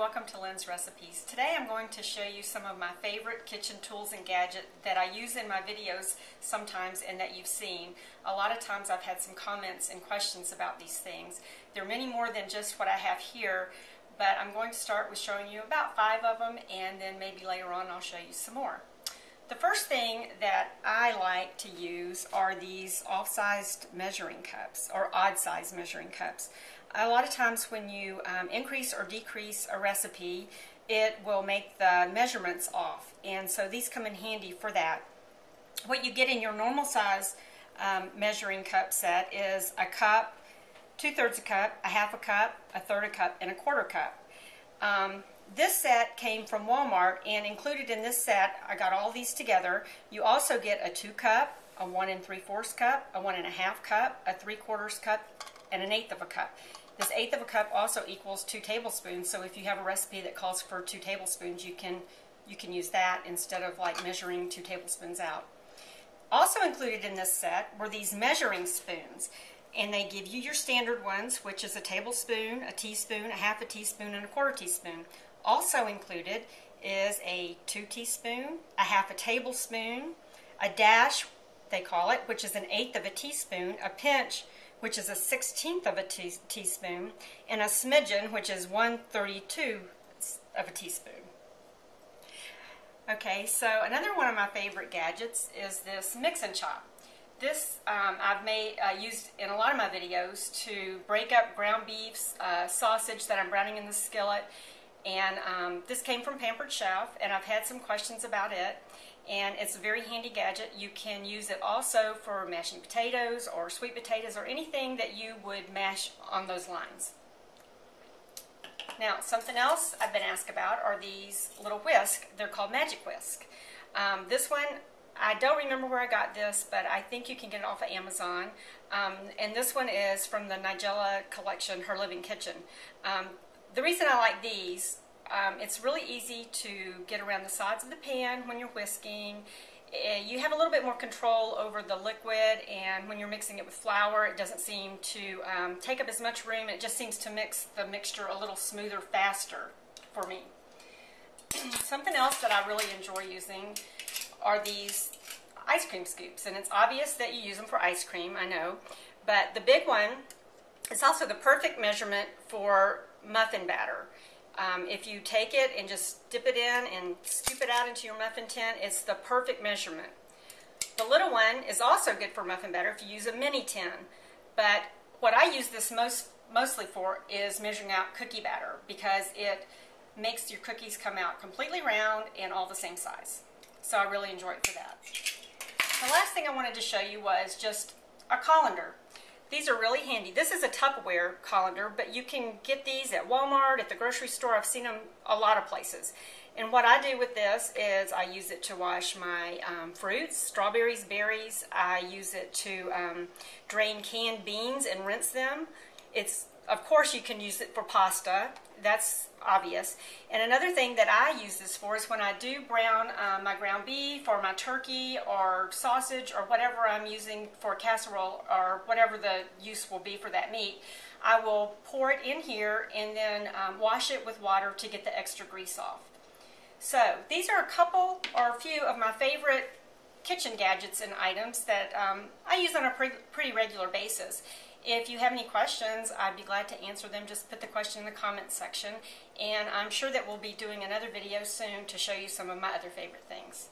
welcome to Lynn's Recipes. Today I'm going to show you some of my favorite kitchen tools and gadgets that I use in my videos sometimes and that you've seen. A lot of times I've had some comments and questions about these things. There are many more than just what I have here, but I'm going to start with showing you about 5 of them, and then maybe later on I'll show you some more. The first thing that I like to use are these off-sized measuring cups, or odd-sized measuring cups. A lot of times when you increase or decrease a recipe, it will make the measurements off, and so these come in handy for that. What you get in your normal size measuring cup set is a cup, 2/3 a cup, a half a cup, a third a cup, and a quarter cup. This set came from Walmart, and included in this set, I got all these together. You also get a 2 cup, a 1 3/4 cup, a 1 1/2 cup, a 3/4 cup, and an 1/8 of a cup. This 1/8 of a cup also equals 2 tablespoons, so if you have a recipe that calls for 2 tablespoons, you can use that instead of like measuring 2 tablespoons out. Also included in this set were these measuring spoons, and they give you your standard ones, which is a tablespoon, a teaspoon, a half a teaspoon, and a quarter teaspoon. Also included is a 2 teaspoon, a half a tablespoon, a dash, they call it, which is an 1/8 of a teaspoon, a pinch, which is a 1/16 of a teaspoon, and a smidgen, which is 1/32 of a teaspoon. Okay, so another one of my favorite gadgets is this mix and chop. This I've used in a lot of my videos to break up ground beef, sausage that I'm browning in the skillet, and this came from Pampered Chef, and I've had some questions about it, and it's a very handy gadget. You can use it also for mashing potatoes or sweet potatoes or anything that you would mash on those lines. Now, something else I've been asked about are these little whisk. They're called Magic Whisk. This one, I don't remember where I got this, but I think you can get it off of Amazon. And this one is from the Nigella collection, Her Living Kitchen. The reason I like these, it's really easy to get around the sides of the pan when you're whisking. You have a little bit more control over the liquid, and when you're mixing it with flour, it doesn't seem to take up as much room. It just seems to mix the mixture a little smoother, faster for me. Something else that I really enjoy using are these ice cream scoops, and it's obvious that you use them for ice cream, I know, but the big one is also the perfect measurement for muffin batter. If you take it and just dip it in and scoop it out into your muffin tin, it's the perfect measurement. The little one is also good for muffin batter if you use a mini tin, but what I use this mostly for is measuring out cookie batter, because it makes your cookies come out completely round and all the same size. So I really enjoy it for that. The last thing I wanted to show you was just a colander. These are really handy. This is a Tupperware colander, but you can get these at Walmart, at the grocery store. I've seen them a lot of places. And what I do with this is I use it to wash my fruits, strawberries, berries. I use it to drain canned beans and rinse them. Of course, you can use it for pasta. That's obvious. And another thing that I use this for is when I do brown my ground beef or my turkey or sausage or whatever I'm using for casserole or whatever the use will be for that meat, I will pour it in here and then wash it with water to get the extra grease off. So these are a couple or a few of my favorite kitchen gadgets and items that I use on a pretty regular basis. If you have any questions, I'd be glad to answer them. Just put the question in the comments section, and I'm sure that we'll be doing another video soon to show you some of my other favorite things.